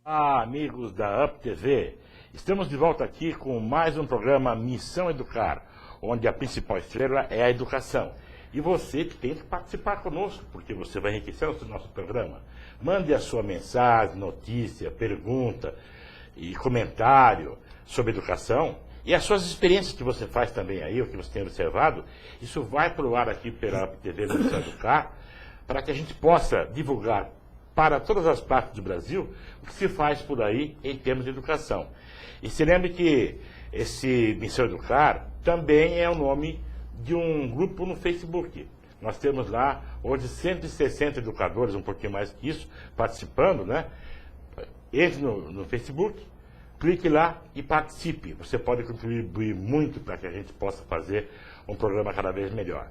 Olá, amigos da UP TV, estamos de volta aqui com mais um programa Missão Educar, onde a principal estrela é a educação. E você tem que participar conosco, porque você vai enriquecer o nosso programa. Mande a sua mensagem, notícia, pergunta e comentário sobre educação e as suas experiências que você faz também aí, o que você tem observado. Isso vai para o ar aqui pela UP TV no Missão Educar, para que a gente possa divulgar para todas as partes do Brasil o que se faz por aí em termos de educação. E se lembre que esse Missão Educar também é o nome de um grupo no Facebook. Nós temos lá hoje 160 educadores, um pouquinho mais que isso, participando, né? Entre no Facebook, clique lá e participe. Você pode contribuir muito para que a gente possa fazer um programa cada vez melhor.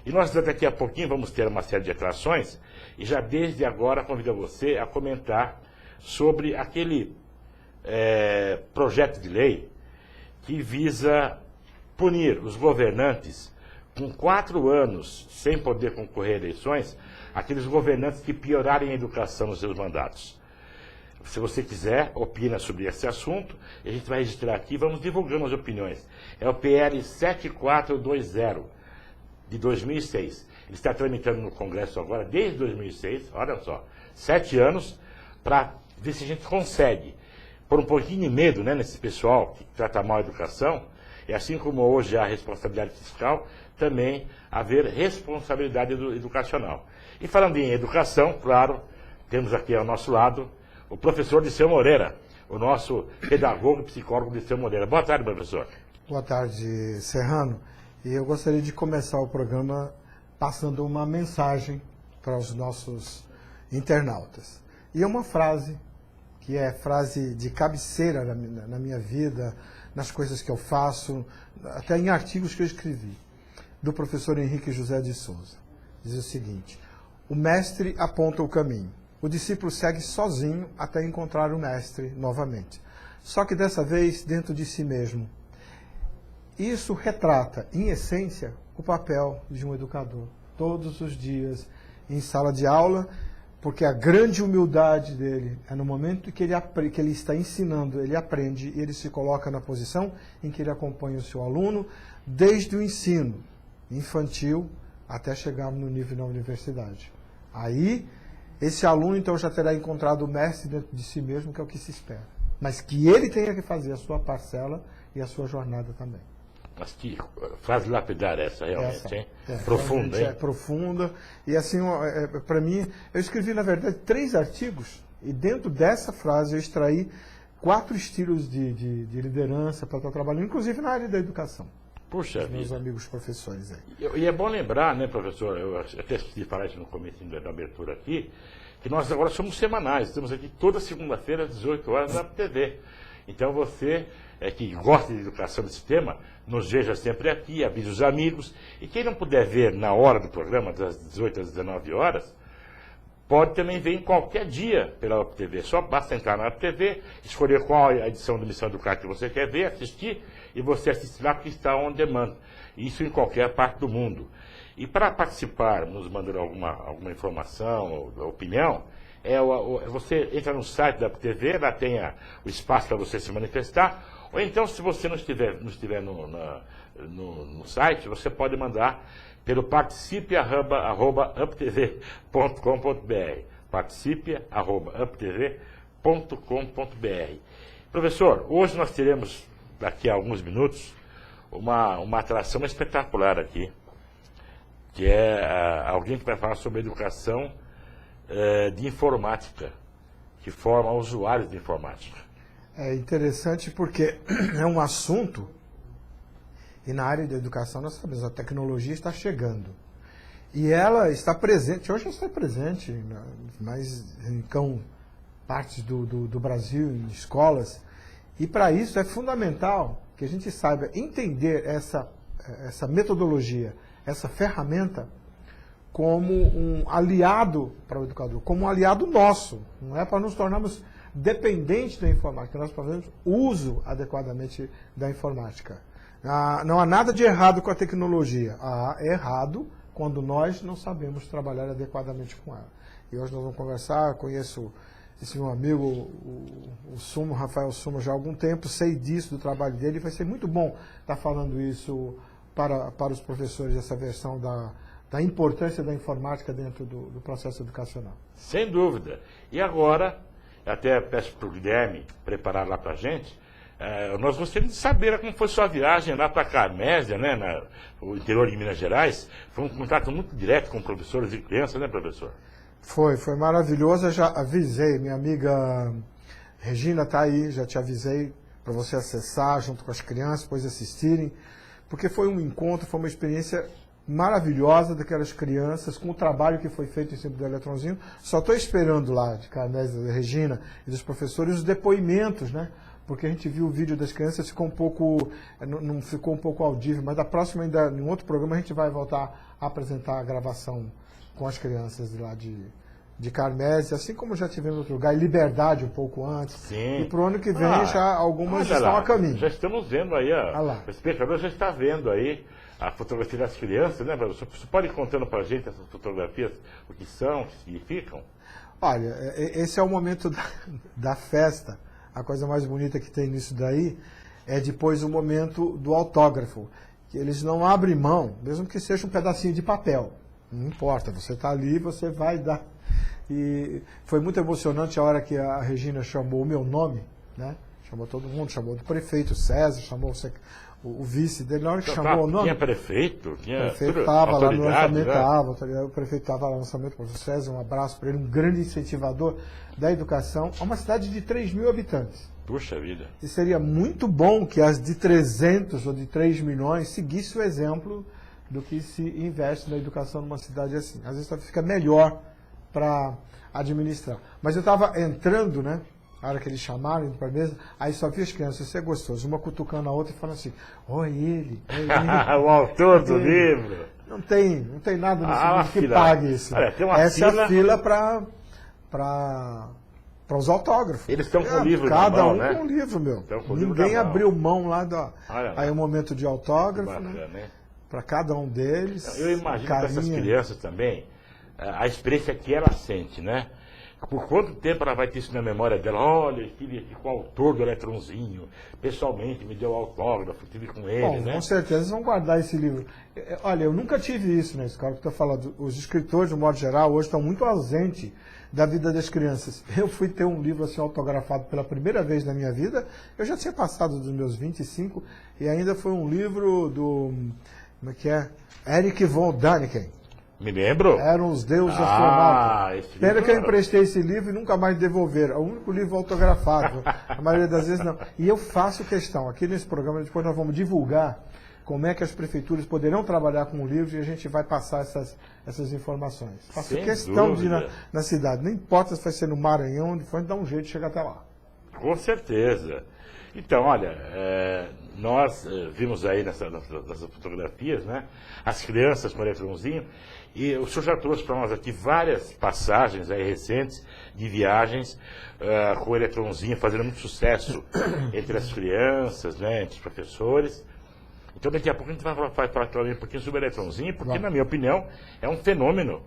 E nós daqui a pouquinho vamos ter uma série de atrações e já desde agora convido você a comentar sobre aquele projeto de lei que visa punir os governantes com 4 anos sem poder concorrer a eleições, aqueles governantes que piorarem a educação nos seus mandatos. Se você quiser, opina sobre esse assunto, a gente vai registrar aqui e vamos divulgando as opiniões. É o PL 7420. De 2006. Ele está tramitando no Congresso agora, desde 2006, olha só, 7 anos, para ver se a gente consegue pôr um pouquinho de medo, né, nesse pessoal que trata mal a educação, e assim como hoje há responsabilidade fiscal, também haver responsabilidade educacional. E falando em educação, claro, temos aqui ao nosso lado o professor Disseu Moreira, o nosso pedagogo e psicólogo Disseu Moreira. Boa tarde, professor. Boa tarde, Serrano. E eu gostaria de começar o programa passando uma mensagem para os nossos internautas. E é uma frase, que é frase de cabeceira na minha vida, nas coisas que eu faço, até em artigos que eu escrevi, do professor Henrique José de Souza. Diz o seguinte: o mestre aponta o caminho, o discípulo segue sozinho até encontrar o mestre novamente. Só que dessa vez dentro de si mesmo. Isso retrata, em essência, o papel de um educador. Todos os dias, em sala de aula, porque a grande humildade dele é no momento que ele está ensinando, ele aprende e ele se coloca na posição em que ele acompanha o seu aluno, desde o ensino infantil até chegar no nível da universidade. Aí, esse aluno então já terá encontrado o mestre dentro de si mesmo, que é o que se espera. Mas que ele tenha que fazer a sua parcela e a sua jornada também. Mas que frase lapidar essa, realmente, hein? Profunda, hein? É profunda. E assim, para mim, eu escrevi, na verdade, 3 artigos, e dentro dessa frase eu extraí 4 estilos de liderança para estar trabalhando, inclusive na área da educação. Puxa vida. Meus amigos professores aí. E é bom lembrar, né, professor, eu até esqueci de falar isso no começo da abertura aqui, que nós agora somos semanais, estamos aqui toda segunda-feira às 18 horas na TV. Então você que gosta de educação desse tema, nos veja sempre aqui, avise os amigos. E quem não puder ver na hora do programa, das 18 às 19 horas, pode também ver em qualquer dia pela UP TV. Só basta entrar na UP TV, escolher qual a edição do Missão Educar que você quer ver, assistir, e você assiste lá porque está on demand. Isso em qualquer parte do mundo. E para participar, nos mandando alguma informação ou opinião, você entra no site da UP TV, lá tem o espaço para você se manifestar. Ou então, se você não estiver no site, você pode mandar pelo participe@uptv.com.br. participe@uptv.com.br. Professor, hoje nós teremos, daqui a alguns minutos, uma atração espetacular aqui, que é alguém que vai falar sobre educação de informática, que forma usuários de informática. É interessante porque é um assunto, e na área da educação nós sabemos, a tecnologia está chegando. E ela está presente, hoje está presente, mas em partes do Brasil, em escolas. E para isso é fundamental que a gente saiba entender essa metodologia, essa ferramenta, como um aliado para o educador, como um aliado nosso. Não é para nos tornarmos dependentes da informática, nós fazemos uso adequadamente da informática. Não há nada de errado com a tecnologia, há errado quando nós não sabemos trabalhar adequadamente com ela. E hoje nós vamos conversar, conheço esse meu amigo, o Sumo, Rafael Sumo, já há algum tempo, sei disso, do trabalho dele, e vai ser muito bom estar falando isso para os professores, essa versão da importância da informática dentro do processo educacional. Sem dúvida. E agora, até peço para o Guilherme preparar lá para a gente, nós gostaríamos de saber como foi sua viagem lá para a Carmésia, né, no interior de Minas Gerais. Foi um contato muito direto com professores e crianças, né, professor? Foi maravilhoso. Eu já avisei, minha amiga Regina está aí, já te avisei para você acessar junto com as crianças, depois assistirem, porque foi um encontro, foi uma experiência maravilhosa daquelas crianças, com o trabalho que foi feito em cima do Eletrãozinho. Só estou esperando lá, de Carmésia, da Regina e dos professores, os depoimentos, né? Porque a gente viu o vídeo das crianças, ficou um pouco, não ficou um pouco audível, mas da próxima, ainda em outro programa, a gente vai voltar a apresentar a gravação com as crianças de lá de Carmésia, assim como já tivemos em outro lugar, em Liberdade um pouco antes. Sim. E para o ano que vem já algumas estão a caminho. Já estamos vendo aí, o espectador já está vendo aí a fotografia das crianças, né, professor? Você pode ir contando para a gente essas fotografias, o que são, o que significam? Olha, esse é o momento da festa. A coisa mais bonita que tem nisso daí é depois o momento do autógrafo, que eles não abrem mão, mesmo que seja um pedacinho de papel. Não importa, você está ali, você vai dar. E foi muito emocionante a hora que a Regina chamou o meu nome, né? Chamou todo mundo, chamou do prefeito César, chamou o vice dele, na hora que chamou o nome. Tinha prefeito? O prefeito estava lá no lançamento, o prefeito estava lá no lançamento, o professor César, um abraço para ele, um grande incentivador da educação, a uma cidade de 3 mil habitantes. Puxa vida. E seria muito bom que as de 300 ou de 3 milhões seguisse o exemplo do que se investe na educação numa cidade assim. Às vezes fica melhor para administrar. Mas eu estava entrando, né? A hora que eles chamaram para a mesa, aí só vi as crianças, isso é gostoso, uma cutucando a outra e falando assim, oi ele. O autor do livro. Não tem nada nesse livro que pague isso. Olha, tem uma Essa é a fila para os autógrafos. Eles estão com o livro cada na mão, um né? com um livro, meu. Ninguém abriu mão lá aí é um momento de autógrafo, bacana, né? Para cada um deles. Eu imagino que essas crianças também, a experiência que ela sente, né? Por quanto tempo ela vai ter isso na memória dela? Olha, estive aqui com o autor do Eletrãozinho, pessoalmente me deu autógrafo, estive com ele, bom, né? Com certeza eles vão guardar esse livro. Olha, eu nunca tive isso na escola, que estou falando. Os escritores, de modo geral, hoje estão muito ausentes da vida das crianças. Eu fui ter um livro assim autografado pela primeira vez na minha vida, eu já tinha passado dos meus 25, e ainda foi um livro do, como é que é? Eric von Däniken. Me lembro? Eram os deuses astronautas. Pena que eu emprestei esse livro e nunca mais devolveram. É o único livro autografado. A maioria das vezes não. E eu faço questão, aqui nesse programa, depois nós vamos divulgar como é que as prefeituras poderão trabalhar com o livro e a gente vai passar essas informações. Faço Sem questão dúvida. de ir na cidade. Não importa se vai ser no Maranhão, onde for, dá um jeito de chegar até lá. Com certeza. Então, olha, nós vimos aí nessas fotografias, né, as crianças com o Eletrãozinho, e o senhor já trouxe para nós aqui várias passagens aí recentes de viagens com o Eletrãozinho, fazendo muito sucesso entre as crianças, né, entre os professores. Então, daqui a pouco a gente vai falar também um pouquinho sobre o Eletrãozinho, porque, na minha opinião, é um fenômeno,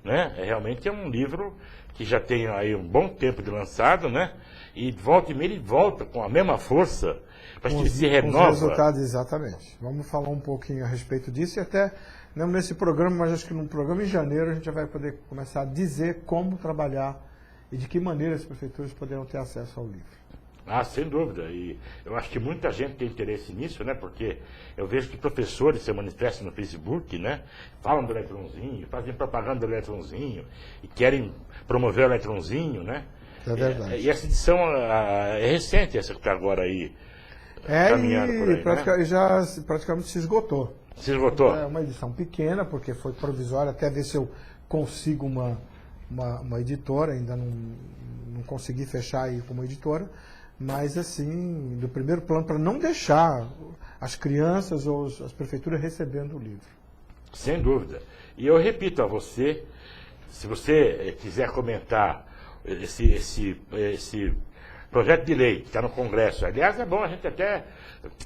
né? Realmente é um livro que já tem aí um bom tempo de lançado, né? E volta e meia ele volta com a mesma força, para que ele se renova. Com os resultados, exatamente. Vamos falar um pouquinho a respeito disso e até, não nesse programa, mas acho que no programa em janeiro a gente já vai poder começar a dizer como trabalhar e de que maneira as prefeituras poderão ter acesso ao livro. Ah, sem dúvida. E eu acho que muita gente tem interesse nisso, né? Porque eu vejo que professores se manifestam no Facebook, né? Falam do Eletrãozinho, fazem propaganda do Eletrãozinho e querem promover o Eletrãozinho, né? É verdade. E essa edição é recente, essa que está agora aí caminhando por aí, né? Já praticamente se esgotou. Se esgotou? É uma edição pequena, porque foi provisória, até ver se eu consigo uma editora, ainda não consegui fechar aí como editora, mas assim, do primeiro plano, para não deixar as crianças ou as prefeituras recebendo o livro. Sem dúvida. E eu repito a você, se você quiser comentar esse projeto de lei que está no Congresso, aliás, é bom a gente até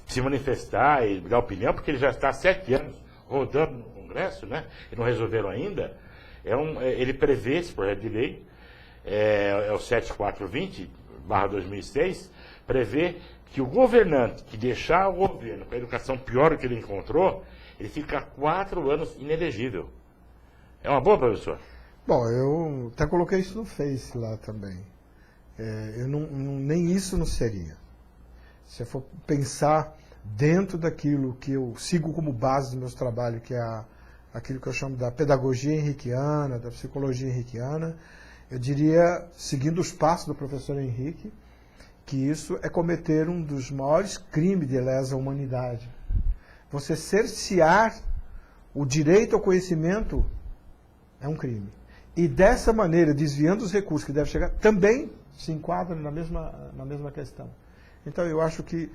se manifestar e dar opinião, porque ele já está há 7 anos rodando no Congresso, né? E não resolveram ainda. Ele prevê esse projeto de lei é o 7420/2006, prevê que o governante que deixar o governo com a educação pior do que ele encontrou, ele fica 4 anos inelegível. É uma boa, professor? Bom, eu até coloquei isso no Face lá também. Nem isso não seria. Se eu for pensar dentro daquilo que eu sigo como base do meu trabalho, que é aquilo que eu chamo da pedagogia henriquiana, da psicologia henriquiana, eu diria, seguindo os passos do professor Henrique, que isso é cometer um dos maiores crimes de lesa humanidade. Você cercear o direito ao conhecimento é um crime. E dessa maneira, desviando os recursos que devem chegar, também se enquadra na mesma questão. Então eu acho que,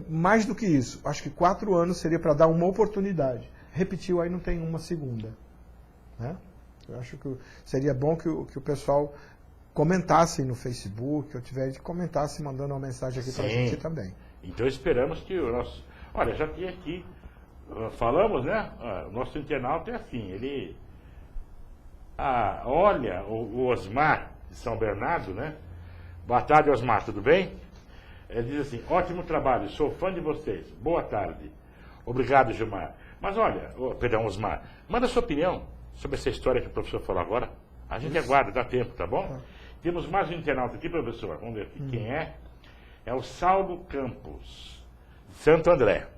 mais do que isso, acho que 4 anos seria para dar uma oportunidade. Repetiu, aí não tem uma segunda. Né? Eu acho que seria bom que o pessoal comentasse no Facebook, eu tiver de comentasse mandando uma mensagem aqui para a gente também. Então esperamos que o nosso... Olha, já tem aqui, falamos, né? O nosso internauta é assim, ele... olha, o Osmar de São Bernardo, né? Boa tarde, Osmar, tudo bem? Ele diz assim, ótimo trabalho, sou fã de vocês, boa tarde. Obrigado, Gilmar. Mas olha, perdão, Osmar, manda sua opinião sobre essa história que o professor falou agora. A gente aguarda, dá tempo, tá bom? Temos mais um internauta aqui, professor, vamos ver aqui quem é. É o Saulo Campos, de Santo André.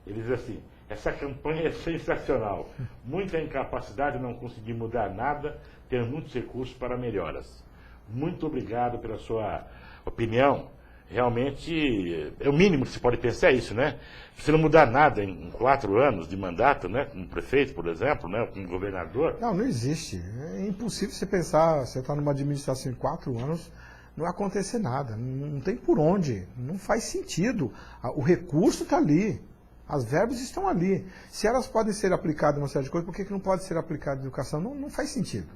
Ele diz assim, essa campanha é sensacional. Muita incapacidade de não conseguir mudar nada, ter muitos recursos para melhoras. Muito obrigado pela sua opinião. Realmente, é o mínimo que se pode pensar isso, né? Se você não mudar nada em 4 anos de mandato, né? Como prefeito, por exemplo, né? Como governador. Não existe. É impossível você pensar, você está numa administração em 4 anos, não vai acontecer nada. Não tem por onde. Não faz sentido. O recurso está ali. As verbas estão ali. Se elas podem ser aplicadas em uma série de coisas, por que não pode ser aplicada em educação? Não faz sentido.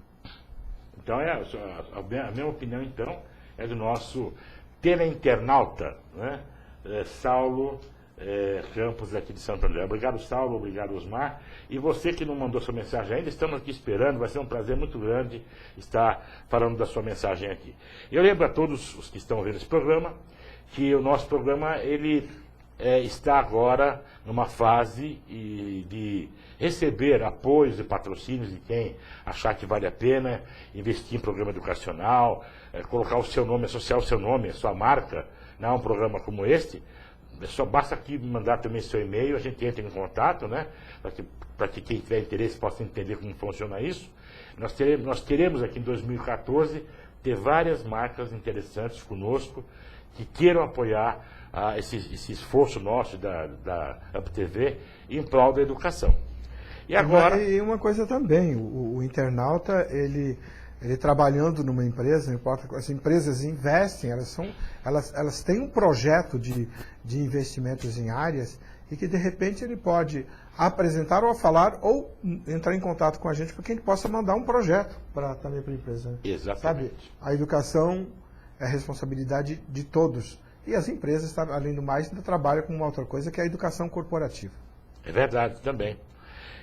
Então, a minha opinião, então, é do nosso teleinternauta, né? Saulo Campos, aqui de Santo André. Obrigado, Saulo, obrigado, Osmar. E você que não mandou sua mensagem ainda, estamos aqui esperando, vai ser um prazer muito grande estar falando da sua mensagem aqui. Eu lembro a todos os que estão vendo esse programa, que o nosso programa, ele está agora numa fase de receber apoios e patrocínios de quem achar que vale a pena investir em programa educacional, colocar o seu nome, associar o seu nome, a sua marca, a um programa como este. Só basta aqui mandar também seu e-mail, a gente entra em contato, né? Para que quem tiver interesse possa entender como funciona isso. Nós teremos aqui em 2014 ter várias marcas interessantes conosco que queiram apoiar esse esforço nosso da UpTV em prol da educação. E agora... E uma coisa também, o internauta, ele trabalhando numa empresa, não importa, as empresas investem, elas têm um projeto de investimentos em áreas e que de repente ele pode apresentar ou falar ou entrar em contato com a gente para que a gente possa mandar um projeto também para a empresa. Exatamente. Sabe? A educação é responsabilidade de todos. E as empresas, além do mais, ainda trabalham com uma outra coisa que é a educação corporativa. É verdade, também.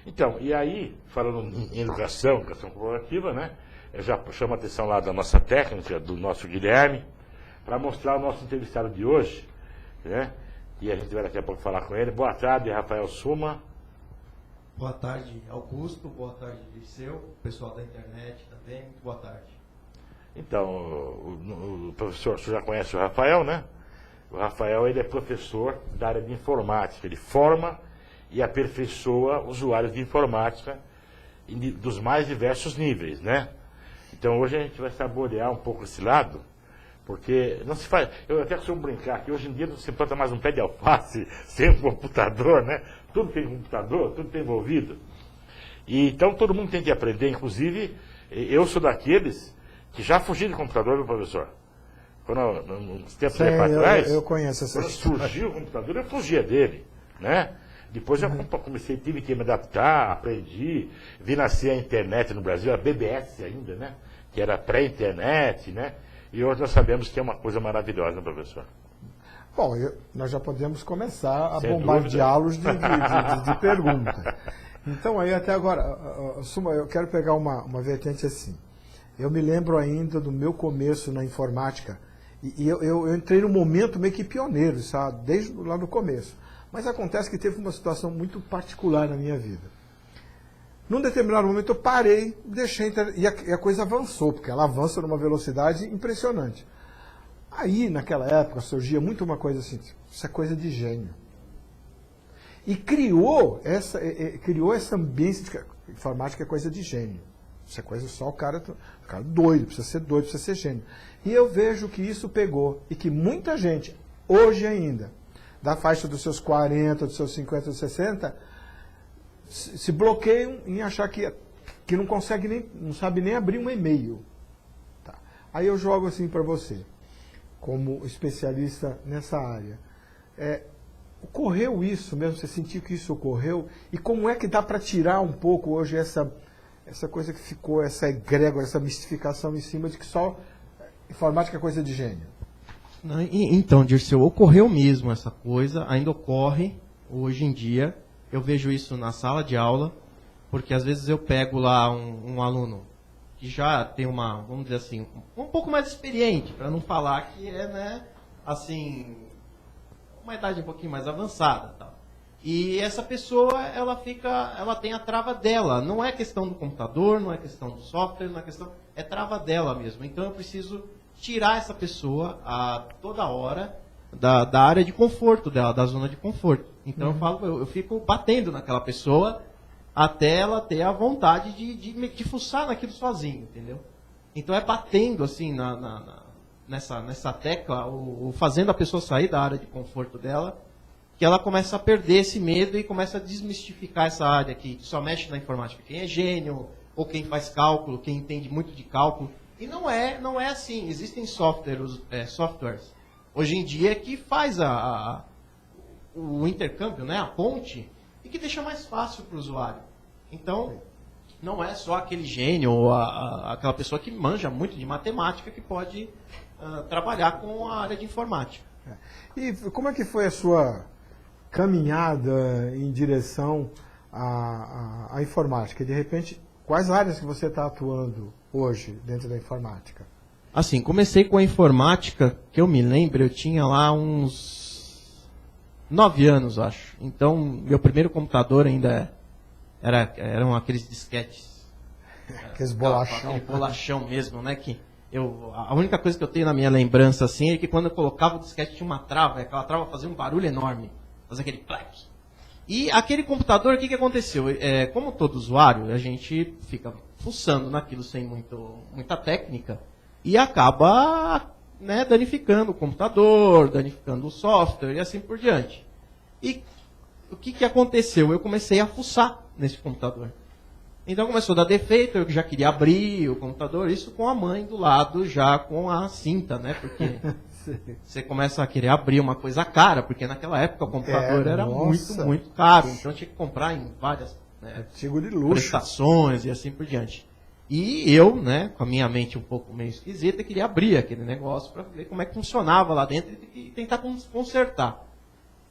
Então, e aí, falando em educação corporativa, né? Eu já chamo a atenção lá da nossa técnica, do nosso Guilherme, para mostrar o nosso entrevistado de hoje, né? E a gente vai daqui a pouco falar com ele. Boa tarde, Rafael Suma. Boa tarde, Augusto. Boa tarde, Liceu. Pessoal da internet também. Muito boa tarde. Então, o professor, você já conhece o Rafael, né? O Rafael, ele é professor da área de informática. Ele forma e aperfeiçoa usuários de informática dos mais diversos níveis, né? Então, hoje a gente vai saborear um pouco esse lado, porque não se faz... Eu até costumo brincar que hoje em dia não se planta mais um pé de alface sem um computador, né? Tudo tem computador, tudo tem envolvido. E, então, todo mundo tem que aprender, inclusive, eu sou daqueles que já fugi do computador, meu professor. Quando, uns tempos para trás, eu conheço essa quando história. surgiu o computador, eu fugia dele, né? Depois eu tive que me adaptar, aprendi, vi nascer a internet no Brasil, a BBS ainda, né? Que era pré-internet, né? E hoje nós sabemos que é uma coisa maravilhosa, né, professor? Bom, nós já podemos começar a Sem bombardeá-los de perguntas. Então, aí até agora, Suma, eu quero pegar uma vertente assim. Eu me lembro ainda do meu começo na informática. E eu entrei num momento meio que pioneiro, sabe? Desde lá no começo. Mas acontece que teve uma situação muito particular na minha vida. Num determinado momento eu parei, deixei, e a coisa avançou, porque ela avança numa velocidade impressionante. Aí, naquela época, surgia muito uma coisa assim, isso é coisa de gênio. E criou essa ambiência de informática é coisa de gênio. Isso é coisa só o cara doido, precisa ser doido, precisa ser gênio. E eu vejo que isso pegou, e que muita gente, hoje ainda, da faixa dos seus 40, dos seus 50, dos 60, se bloqueiam em achar que não consegue nem, não sabe nem abrir um e-mail. Tá. Aí eu jogo assim para você, como especialista nessa área. Ocorreu isso mesmo? Você sentiu que isso ocorreu? E como é que dá para tirar um pouco hoje essa coisa que ficou, essa egrégora, essa mistificação em cima de que só informática é coisa de gênio? Não, então, Dirceu, ocorreu mesmo essa coisa, ainda ocorre hoje em dia. Eu vejo isso na sala de aula, porque às vezes eu pego lá um aluno que já tem uma, vamos dizer assim, um pouco mais experiente, para não falar que é, né, assim, uma idade um pouquinho mais avançada, tal. E essa pessoa, ela tem a trava dela. Não é questão do computador, não é questão do software, não é questão, é trava dela mesmo. Então eu preciso tirar essa pessoa a toda hora da área de conforto dela, da zona de conforto. Então eu fico batendo naquela pessoa até ela ter a vontade de fuçar naquilo sozinho, entendeu? Então é batendo assim nessa tecla, ou fazendo a pessoa sair da área de conforto dela, que ela começa a perder esse medo e começa a desmistificar essa área que só mexe na informática quem é gênio, ou quem faz cálculo, quem entende muito de cálculo. E não é assim. Existem softwares hoje em dia que faz o intercâmbio, né, a ponte, e que deixa mais fácil para o usuário. Então, não é só aquele gênio ou aquela pessoa que manja muito de matemática que pode trabalhar com a área de informática. E como é que foi a sua caminhada em direção à informática? De repente, quais áreas que você está atuando hoje dentro da informática? Assim, comecei com a informática, que eu me lembro, eu tinha lá uns 9 anos, acho. Então, meu primeiro computador ainda eram aqueles disquetes. Aqueles bolachão. Aquele bolachão mesmo, né? Que a única coisa que eu tenho na minha lembrança, assim, é que quando eu colocava o disquete tinha uma trava, e aquela trava fazia um barulho enorme. Fazia aquele plaque. E aquele computador, o que aconteceu? Como todo usuário, a gente fica fuçando naquilo sem muita técnica e acaba, né, danificando o computador, danificando o software e assim por diante. E o que aconteceu? Eu comecei a fuçar nesse computador. Então começou a dar defeito, eu já queria abrir o computador, isso com a mãe do lado, já com a cinta, né? Porque você começa a querer abrir uma coisa cara, porque naquela época o computador era muito caro, então tinha que comprar em várias, né, artigo de luxo, prestações e assim por diante. E eu, né, com a minha mente um pouco meio esquisita, queria abrir aquele negócio para ver como é que funcionava lá dentro e tentar consertar.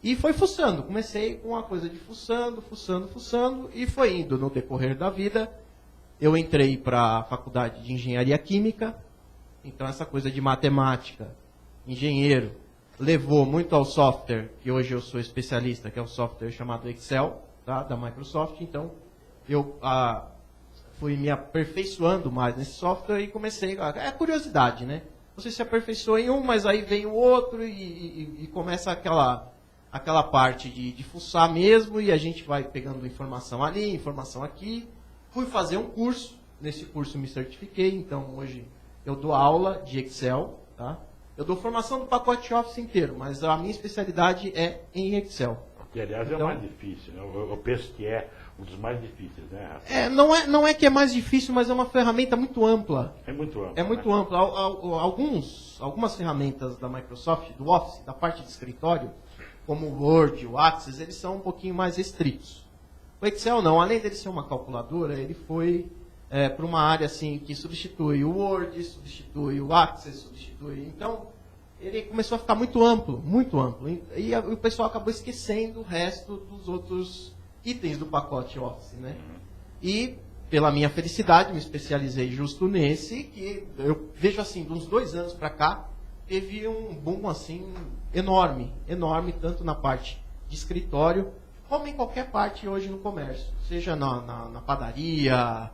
E foi fuçando, comecei com uma coisa de fuçando, e foi indo no decorrer da vida. Eu entrei para a faculdade de engenharia química, então essa coisa de matemática, engenheiro, levou muito ao software, que hoje eu sou especialista, que é o software chamado Excel, tá, da Microsoft. Então eu fui me aperfeiçoando mais nesse software e comecei, é curiosidade, né? Você se aperfeiçoa em um, mas aí vem o outro e começa aquela parte de fuçar mesmo, e a gente vai pegando informação ali, informação aqui. Fui fazer um curso, nesse curso me certifiquei, então hoje eu dou aula de Excel, tá? Eu dou formação do pacote Office inteiro, mas a minha especialidade é em Excel. Que, aliás, então, é o mais difícil, né? Eu penso que é um dos mais difíceis, né? Não é que é mais difícil, mas é uma ferramenta muito ampla. É muito ampla. É muito ampla. Algumas ferramentas da Microsoft, do Office, da parte de escritório, como o Word, o Access, eles são um pouquinho mais restritos. O Excel não, além dele ser uma calculadora, ele foi para uma área assim, que substitui o Word, substitui o Access, substitui... Então, ele começou a ficar muito amplo, e o pessoal acabou esquecendo o resto dos outros itens do pacote Office, né? E pela minha felicidade, me especializei justo nesse, que eu vejo assim, de uns 2 anos para cá, teve um boom assim enorme, tanto na parte de escritório, como em qualquer parte hoje no comércio, seja na padaria,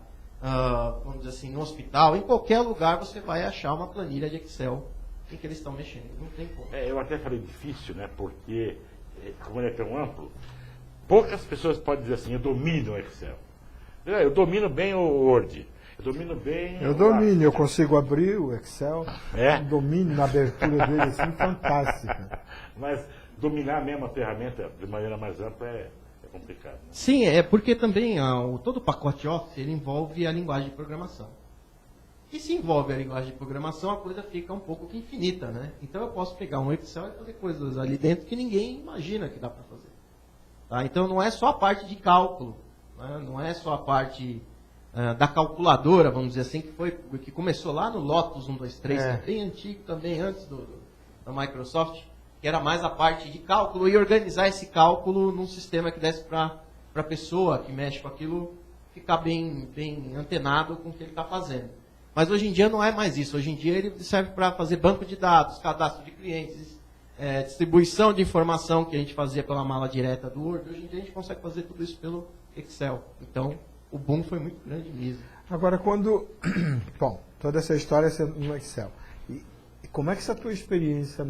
vamos dizer assim, no hospital, em qualquer lugar você vai achar uma planilha de Excel em que eles estão mexendo, não tem como. Eu até falei difícil, né? Porque, como ele é tão amplo, poucas pessoas podem dizer assim, eu domino o Excel. Eu domino bem o Word. Eu domino bem. Eu domino, eu consigo abrir o Excel. É? Domino na abertura dele assim, fantástica. Mas dominar mesmo a ferramenta de maneira mais ampla é complicado. Né? Sim, é porque também todo o pacote Office ele envolve a linguagem de programação. E se envolve a linguagem de programação, a coisa fica um pouco que infinita, né? Então eu posso pegar um Excel e fazer coisas ali dentro que ninguém imagina que dá para fazer. Tá? Então não é só a parte de cálculo, né? Não é só a parte da calculadora, vamos dizer assim, que começou lá no Lotus 123, que é bem antigo também, antes da Microsoft, que era mais a parte de cálculo e organizar esse cálculo num sistema que desse para a pessoa que mexe com aquilo ficar bem antenado com o que ele está fazendo. Mas hoje em dia não é mais isso. Hoje em dia ele serve para fazer banco de dados, cadastro de clientes, distribuição de informação que a gente fazia pela mala direta do Word. Hoje em dia a gente consegue fazer tudo isso pelo Excel. Então, o boom foi muito grande mesmo. Agora, bom, toda essa história é no Excel. E como é que essa tua experiência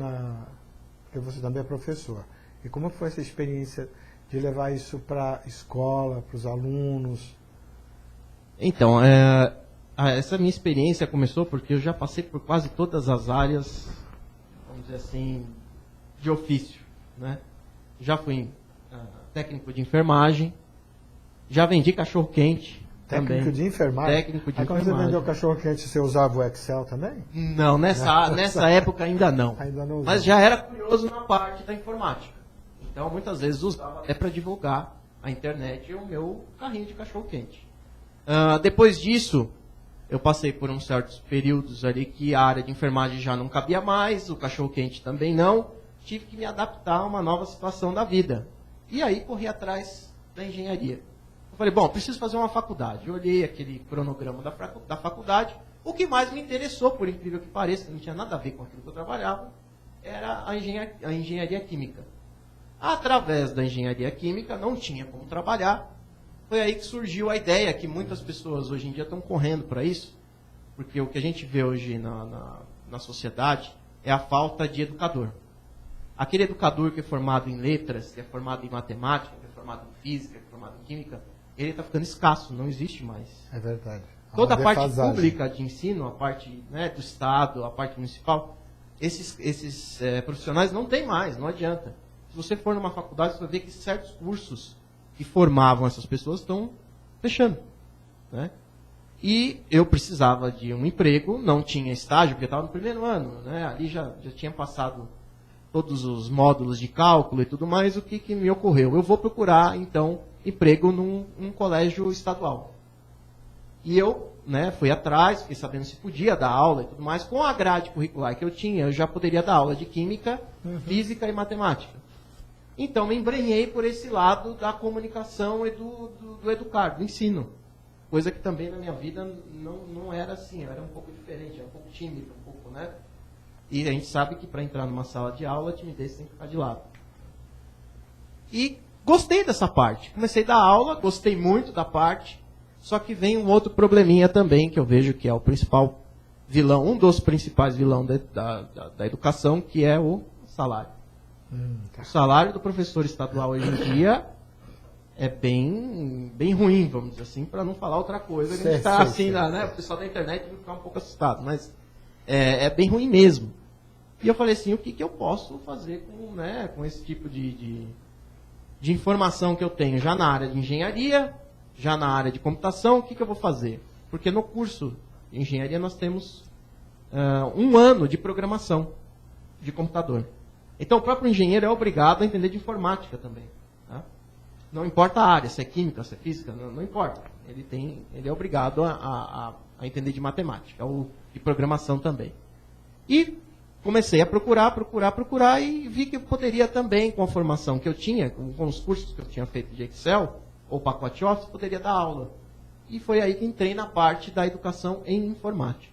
porque você também é professor. E como foi essa experiência de levar isso para a escola, para os alunos? Então, essa minha experiência começou porque eu já passei por quase todas as áreas, vamos dizer assim, de ofício, né? Já fui técnico de enfermagem, já vendi cachorro-quente também. Técnico de enfermagem? Técnico de Aí quando enfermagem. você vendeu cachorro-quente, você usava o Excel também? Não, nessa época ainda não. Ainda não usava. Mas já era curioso na parte da informática. Então, muitas vezes usava até para divulgar a internet e o meu carrinho de cachorro-quente. Depois disso, eu passei por uns certos períodos ali que a área de enfermagem já não cabia mais, o cachorro-quente também não. Tive que me adaptar a uma nova situação da vida. E aí corri atrás da engenharia. Eu falei, bom, preciso fazer uma faculdade. Eu olhei aquele cronograma da faculdade. O que mais me interessou, por incrível que pareça, não tinha nada a ver com aquilo que eu trabalhava, era a engenharia química. Através da engenharia química, não tinha como trabalhar. Foi aí que surgiu a ideia que muitas pessoas hoje em dia estão correndo para isso, porque o que a gente vê hoje na sociedade é a falta de educador. Aquele educador que é formado em letras, que é formado em matemática, que é formado em física, que é formado em química, ele está ficando escasso, não existe mais. É verdade. Toda a parte pública de ensino, a parte do Estado, a parte municipal, esses profissionais não tem mais, não adianta. Se você for numa faculdade, você vai ver que certos cursos que formavam essas pessoas estão fechando. Né? E eu precisava de um emprego, não tinha estágio, porque estava no primeiro ano. Né? Ali já tinha passado todos os módulos de cálculo e tudo mais. O que me ocorreu? Eu vou procurar, então, emprego num colégio estadual. E eu fui atrás, fiquei sabendo se podia dar aula e tudo mais. Com a grade curricular que eu tinha, eu já poderia dar aula de química, física e matemática. Então, me embrenhei por esse lado da comunicação e do educar, do ensino. Coisa que também na minha vida não era assim, eu era um pouco diferente, era um pouco tímido, um pouco, né? E a gente sabe que para entrar numa sala de aula, a timidez tem que ficar de lado. E gostei dessa parte. Comecei a dar aula, gostei muito da parte, só que vem um outro probleminha também, que eu vejo que é o principal vilão, um dos principais vilões da educação, que é o salário. O salário do professor estadual hoje em dia é bem ruim, vamos dizer assim, para não falar outra coisa. A gente está assim, né? O pessoal da internet vai ficar um pouco assustado, mas é bem ruim mesmo. E eu falei assim, o que eu posso fazer com esse tipo de informação que eu tenho, já na área de engenharia, já na área de computação, o que eu vou fazer? Porque no curso de engenharia nós temos 1 ano de programação de computador. Então, o próprio engenheiro é obrigado a entender de informática também. Tá? Não importa a área, se é química, se é física, não importa. Ele é obrigado a entender de matemática, ou de programação também. E comecei a procurar, e vi que eu poderia também, com a formação que eu tinha, com os cursos que eu tinha feito de Excel, ou pacote Office, poderia dar aula. e foi aí que entrei na parte da educação em informática.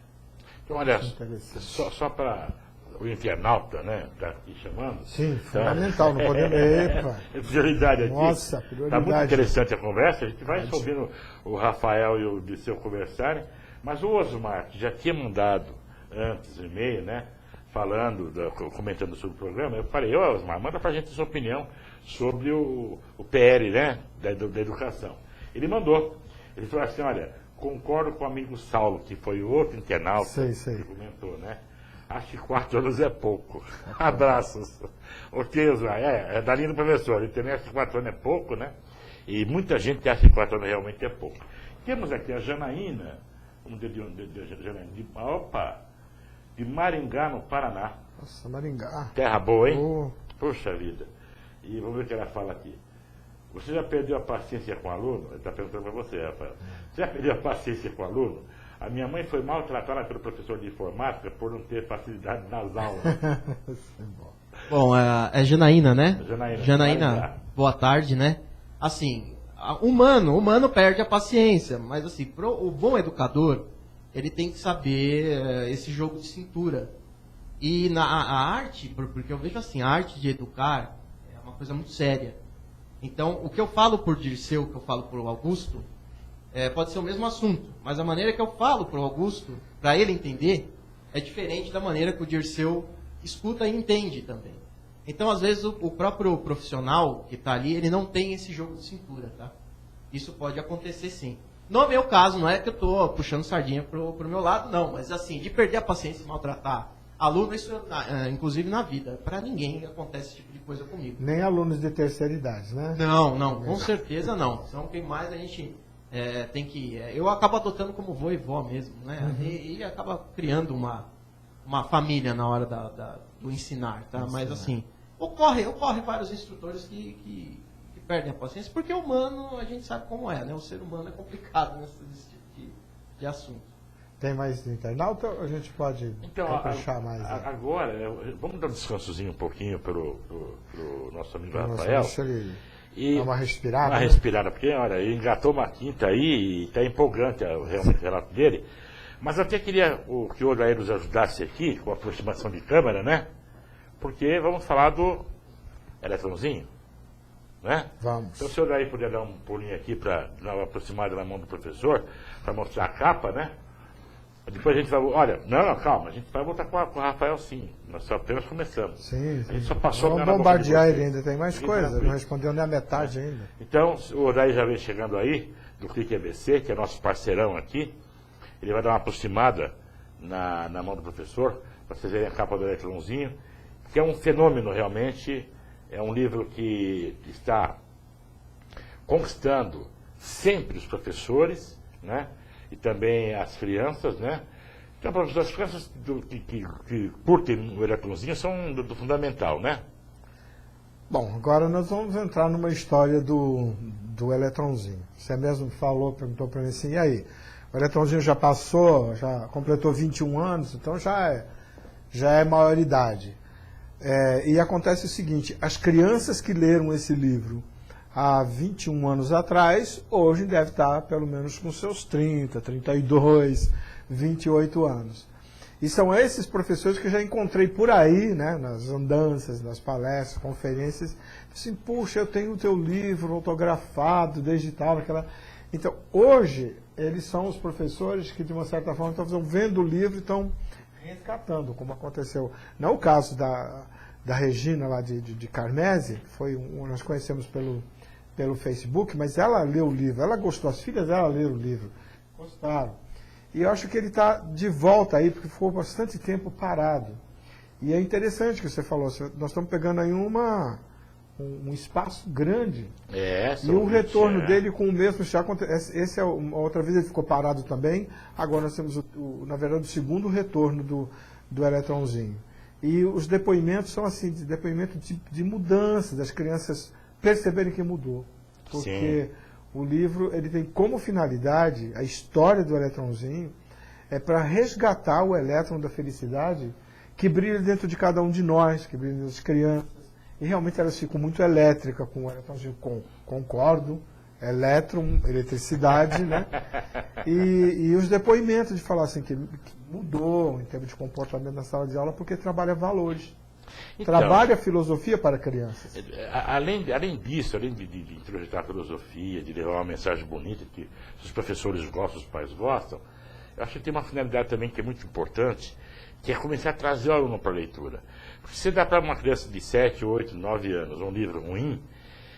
Então, olha, só para o internauta, né, está aqui chamando. Sim, fundamental, não podemos... Epa. É prioridade aqui. Nossa, prioridade. Está muito interessante a conversa, a gente vai ouvindo o Rafael e o Dirceu conversarem, mas o Osmar, que já tinha mandado antes o e-mail, né, comentando sobre o programa, eu falei, Osmar, manda para a gente a sua opinião sobre o PL, né, da educação. Ele mandou, ele falou assim, olha, concordo com o amigo Saulo, que foi outro internauta que comentou, né, acho que 4 anos é pouco. Abraços. Ok, Osmar, é da linha do professor, ele também acha que 4 anos é pouco, né, e muita gente acha que 4 anos realmente é pouco. Temos aqui a Janaína, de Maringá, no Paraná. Nossa, Maringá. Terra boa, hein? Puxa vida. E vamos ver o que ela fala aqui. Você já perdeu a paciência com o aluno? Ele está perguntando para você, Rafael. Você já perdeu a paciência com o aluno? A minha mãe foi maltratada pelo professor de informática por não ter facilidade nas aulas. Bom, é Janaína, né? Janaína, boa tarde, né? Assim, humano perde a paciência, mas assim, o bom educador, ele tem que saber esse jogo de cintura. E a arte, porque eu vejo assim, a arte de educar é uma coisa muito séria. Então, o que eu falo por Dirceu, o que eu falo por Augusto, pode ser o mesmo assunto, mas a maneira que eu falo para o Augusto, para ele entender, é diferente da maneira que o Dirceu escuta e entende também. Então, às vezes, o próprio profissional que está ali, ele não tem esse jogo de cintura, tá? Isso pode acontecer sim. No meu caso, não é que eu estou puxando sardinha pro meu lado, não, mas assim, de perder a paciência e maltratar aluno, isso inclusive na vida, para ninguém acontece esse tipo de coisa comigo. Nem alunos de terceira idade, né? Não, com certeza não. São quem mais a gente tem que... eu acabo adotando como vô e vó mesmo, né? Uhum. E acaba criando uma família na hora do ensinar, tá? Mas assim, ocorre vários instrutores que perdem a paciência, porque o humano, a gente sabe como é, né? O ser humano é complicado nesse tipo de assunto. Tem mais internauta ou a gente pode puxar mais? Agora, vamos dar um descansozinho um pouquinho pro nosso amigo Rafael. E dar uma respirada. Uma respirada, porque, olha, ele engatou uma quinta aí e está empolgante realmente o relato dele. Mas eu até queria que o Odair nos ajudasse aqui, com a aproximação de câmera, né? Porque vamos falar do eletrãozinho, né? Vamos. Então, se o Odair puder dar um pulinho aqui para dar uma aproximada na mão do professor, para mostrar a capa, né? Depois a gente vai... Olha, não, calma, a gente vai voltar com o Rafael sim. Nós só apenas começamos. Sim. A gente só passou... Vamos bombardear ele ainda, tem mais coisa, não respondeu nem a metade ainda. Então, o Odair já vem chegando aí, do Clique ABC, que é nosso parceirão aqui. Ele vai dar uma aproximada na mão do professor, para vocês verem a capa do Eletrãozinho, que é um fenômeno realmente, é um livro que está conquistando sempre os professores, né? E também as crianças, né? Então, as crianças que curtem o Eletrãozinho são do fundamental, né? Bom, agora nós vamos entrar numa história do Eletrãozinho. Você mesmo perguntou para mim assim, e aí? O Eletrãozinho já passou, já completou 21 anos, então já é maioridade. E acontece o seguinte, as crianças que leram esse livro há 21 anos atrás, hoje deve estar pelo menos com seus 30, 32, 28 anos. E são esses professores que eu já encontrei por aí, né, nas andanças, nas palestras, conferências, assim, puxa, eu tenho o teu livro autografado, desde tal, aquela... Então, hoje, eles são os professores que, de uma certa forma, estão vendo o livro e estão resgatando, como aconteceu. Não é o caso da Regina, lá de Carmese, nós conhecemos pelo Facebook, mas ela leu o livro, ela gostou, as filhas dela leram o livro, gostaram. E eu acho que ele está de volta aí, porque ficou bastante tempo parado. E é interessante o que você falou, nós estamos pegando aí um espaço grande. E o retorno dele com o mesmo... outra vez ele ficou parado também, agora nós temos, na verdade, o segundo retorno do Eletrãozinho. E os depoimentos são assim, depoimento de mudança, das crianças perceberem que mudou. Porque o livro ele tem como finalidade, a história do Eletrãozinho, é para resgatar o elétron da felicidade que brilha dentro de cada um de nós, que brilha das crianças. E realmente elas ficam muito elétricas com o Eletrãozinho. Concordo, elétron, eletricidade, né? E os depoimentos de falar assim que mudou em termos de comportamento na sala de aula porque trabalha valores. Então, Trabalha filosofia para crianças. além disso, além de introjetar a filosofia, de levar uma mensagem bonita que os professores gostam, os pais gostam, eu acho que tem uma finalidade também que é muito importante, que é começar a trazer o aluno para a leitura. Porque se você dá para uma criança de 7, 8, 9 anos um livro ruim,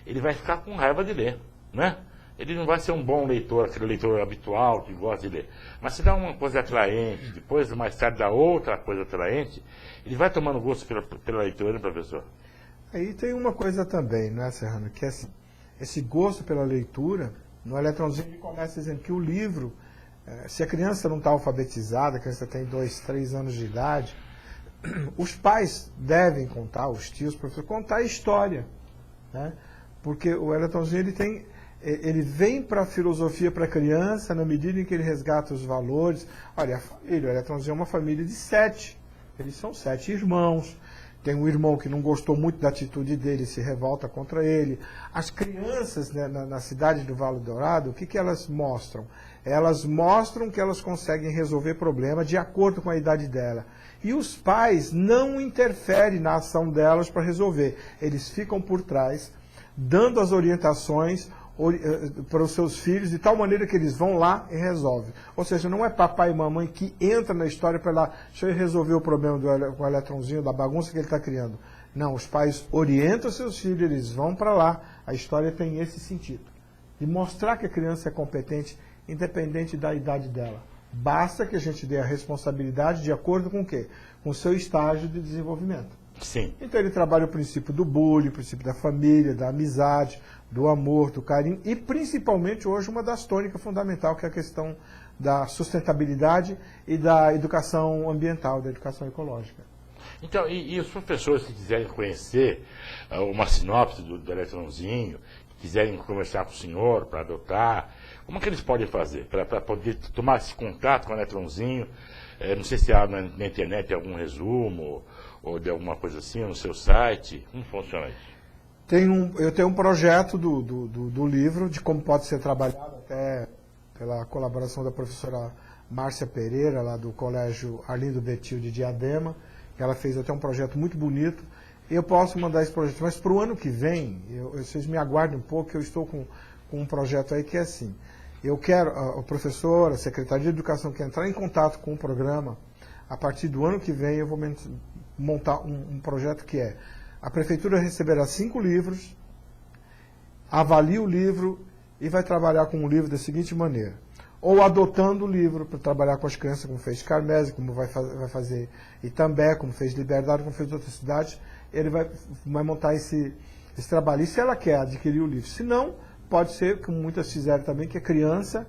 ele vai ficar com raiva de ler, né? Ele não vai ser um bom leitor, aquele leitor habitual que gosta de ler. Mas se dá uma coisa atraente, depois mais tarde dá outra coisa atraente, ele vai tomando gosto pela leitura, né, professor? Aí tem uma coisa também, né, Serrano, que é assim, esse gosto pela leitura, no eletrãozinho ele começa dizendo que o livro, se a criança não está alfabetizada, a criança tem 2, 3 anos de idade, os pais devem contar, os tios, os professores, contar a história, né? Porque o eletrãozinho ele vem para a filosofia para a criança na medida em que ele resgata os valores. Olha, a família, o eletrãozinho é uma família de 7. Eles são 7 irmãos. Tem um irmão que não gostou muito da atitude dele, se revolta contra ele. As crianças, né, na cidade do Vale Dourado, o que elas mostram? Elas mostram que elas conseguem resolver problemas de acordo com a idade dela. E os pais não interferem na ação delas para resolver. Eles ficam por trás, dando as orientações para os seus filhos, de tal maneira que eles vão lá e resolvem. Ou seja, não é papai e mamãe que entra na história para lá, deixa eu resolver o problema com o eletrãozinho, da bagunça que ele está criando. Não, os pais orientam seus filhos, eles vão para lá. A história tem esse sentido. De mostrar que a criança é competente, independente da idade dela. Basta que a gente dê a responsabilidade de acordo com o quê? Com o seu estágio de desenvolvimento. Sim. Então ele trabalha o princípio do bullying, o princípio da família, da amizade, do amor, do carinho e principalmente hoje uma das tônicas fundamentais, que é a questão da sustentabilidade e da educação ambiental, da educação ecológica. Então, e os professores que quiserem conhecer uma sinopse do eletrãozinho, que quiserem conversar com o senhor para adotar, como é que eles podem fazer para poder tomar esse contato com o eletrãozinho? Não sei se há na internet algum resumo ou de alguma coisa assim, no seu site. Como funciona isso? Eu tenho um projeto do livro, de como pode ser trabalhado, até pela colaboração da professora Márcia Pereira, lá do Colégio Arlindo Betil de Diadema. Ela fez até um projeto muito bonito. Eu posso mandar esse projeto, mas para o ano que vem, vocês me aguardem um pouco, que eu estou com um projeto aí que é assim. Eu quero, o professor, a Secretaria de Educação, que entrar em contato com o programa, a partir do ano que vem eu vou montar um projeto que é: a Prefeitura receberá 5 livros, avalia o livro e vai trabalhar com o livro da seguinte maneira: ou adotando o livro para trabalhar com as crianças, como fez Carmese, como vai fazer Itambé, como fez Liberdade, como fez outras cidades. Ele vai montar esse trabalho. E se ela quer adquirir o livro? Se não, pode ser, como muitas fizeram também, que a criança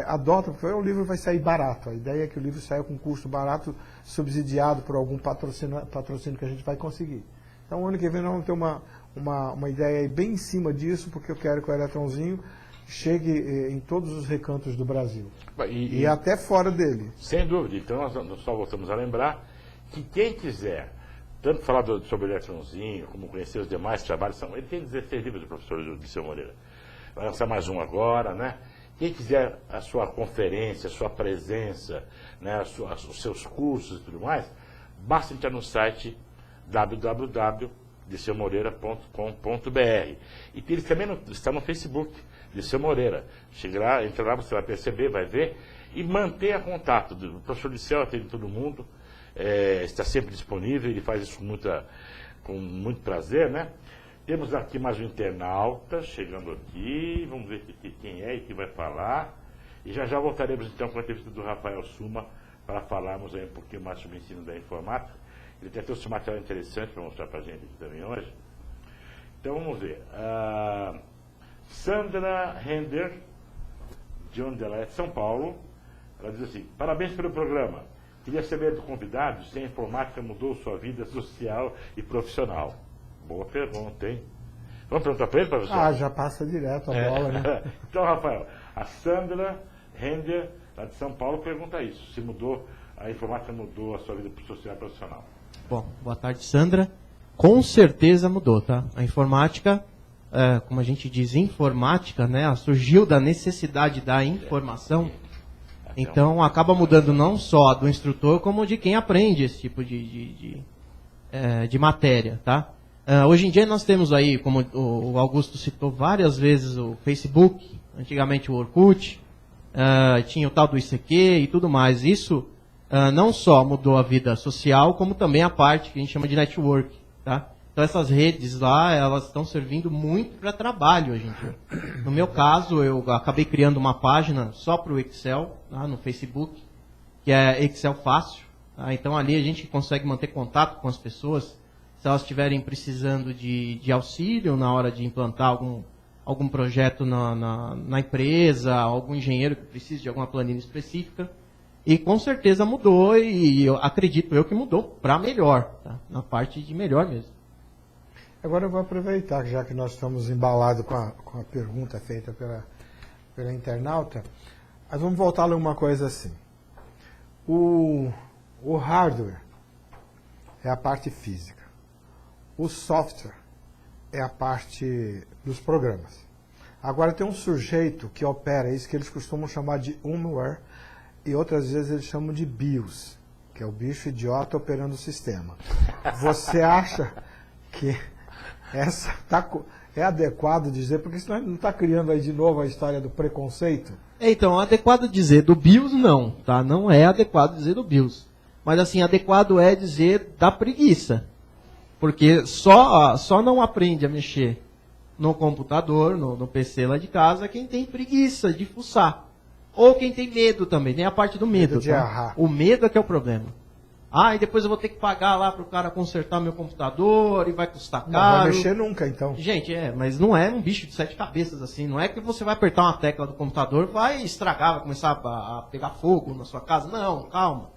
adota, porque o livro vai sair barato. A ideia é que o livro saia com custo barato, subsidiado por algum patrocínio que a gente vai conseguir. Então, ano que vem nós vamos ter uma ideia aí bem em cima disso, porque eu quero que o eletrãozinho chegue em todos os recantos do Brasil. E até fora dele. Sem dúvida. Então, nós só voltamos a lembrar que quem quiser, tanto falar sobre o eletrãozinho, como conhecer os demais trabalhos, ele tem 16 livros do professor Dirceu Moreira. Vai lançar mais um agora, né? Quem quiser a sua conferência, a sua presença, né, os seus cursos e tudo mais, basta entrar no site www.dirceumoreira.com.br. E ele também está no Facebook, Dirceu Moreira. Chega lá, entra lá, você vai perceber, vai ver, e mantenha contato. O professor Dirceu atende todo mundo, está sempre disponível, ele faz isso com muito prazer, né? Temos aqui mais um internauta chegando aqui, vamos ver quem é e quem vai falar. E já voltaremos então com a entrevista do Rafael Suma para falarmos aí um pouquinho mais sobre o ensino da informática. Ele até trouxe um material interessante para mostrar para a gente aqui também hoje. Então vamos ver. Sandra Render, de onde ela é, de São Paulo, ela diz assim: parabéns pelo programa. Queria saber do convidado se a informática mudou sua vida social e profissional. Boa pergunta, hein? Vamos perguntar para ele, professor? Já passa direto a bola, né? Então, Rafael, a Sandra Render, lá de São Paulo, pergunta isso: se a informática mudou a sua vida social e profissional. Bom, boa tarde, Sandra. Com certeza mudou, tá? A informática como a gente diz, informática, né? Surgiu da necessidade da informação. Então, acaba mudando não só do instrutor, como de quem aprende esse tipo de matéria, tá? Hoje em dia nós temos aí, como o Augusto citou várias vezes, o Facebook, antigamente o Orkut, tinha o tal do ICQ e tudo mais. Isso não só mudou a vida social, como também a parte que a gente chama de network, tá? Então essas redes lá, elas estão servindo muito para trabalho hoje em dia. No meu caso, eu acabei criando uma página só para o Excel, tá, no Facebook, que é Excel Fácil. Tá? Então ali a gente consegue manter contato com as pessoas, se elas estiverem precisando de auxílio na hora de implantar algum projeto na empresa, algum engenheiro que precise de alguma planilha específica. E com certeza mudou, e eu acredito que mudou para melhor, tá? Na parte de melhor mesmo. Agora eu vou aproveitar, já que nós estamos embalados com a pergunta feita pela internauta, mas vamos voltar a uma coisa assim. O hardware é a parte física. O software é a parte dos programas. Agora tem um sujeito que opera isso que eles costumam chamar de firmware e outras vezes eles chamam de BIOS, que é o bicho idiota operando o sistema. Você acha que é adequado dizer, porque senão não está criando aí de novo a história do preconceito? Então, adequado dizer do BIOS não, tá? Não é adequado dizer do BIOS. Mas assim, adequado é dizer da preguiça. Porque só não aprende a mexer no computador, no PC lá de casa, quem tem preguiça de fuçar. Ou quem tem medo também, nem a parte do medo. De errar. O medo é que é o problema. E depois eu vou ter que pagar lá para o cara consertar meu computador e vai custar caro. Não vai mexer nunca, então. Gente, mas não é um bicho de 7 cabeças assim. Não é que você vai apertar uma tecla do computador, vai estragar, vai começar a pegar fogo na sua casa. Não, calma.